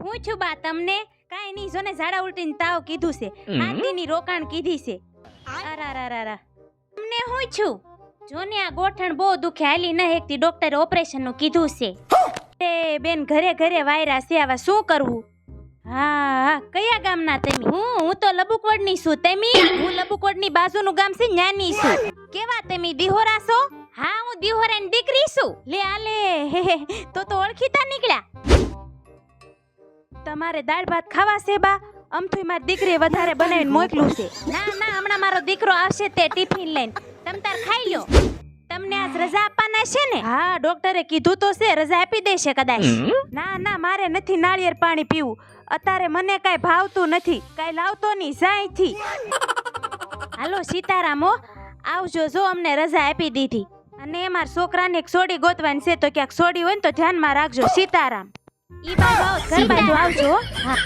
હું છું બા તમને કાઈ નહીં જોને ઝાડા ઉલટીને તાવ કીધું છે આદિની રોકાણ કીધી છે અરારારા તમને હું છું જોને આ ગોઠણ બહુ દુખે હાલી ન હેકતી ડોક્ટરે ઓપરેશન નું કીધું છે એ બેન ઘરે ઘરે વાયરા છે આવા શું કરવું હા કયા ગામના તમે હું તો લબુકોડની છું તમે હું લબુકોડની બાજુનું ગામ છે ન્યાની છું કેવા તમે દિહોરા છો હા હું દિહોરાની દીકરી છું લે આલે તો ઓળખીતા નીકળ્યા તમારે દાળ ભાત ખાવા છે બા અમથું મારી દીકરીએ વધારે બનાવીને મોકલું છે ના હમણાં મારો દીકરો આવશે તે ટિફિન લઈને તમ તાર ખાઈ લો તમને આજ રજા આપવાના છે ને હા ડોક્ટરે કીધું તો છે રજા આપી દેશે કદાચ ના મારે નથી નાળિયેર પાણી પીવું અત્યારે મને કાઈ ભાવતું નથી કાઈ લાવતો નહીં જાયથી હાલો સીતારામો આવજો જો અમને રજા આપી દીધી અને મારા છોકરાને એક સોડી ગોતવાની છે તો ક્યાંક સોડી હોય ને તો ધ્યાનમાં રાખજો સીતારામ ઈ બાજુ ઘર બાજુ આવજો હા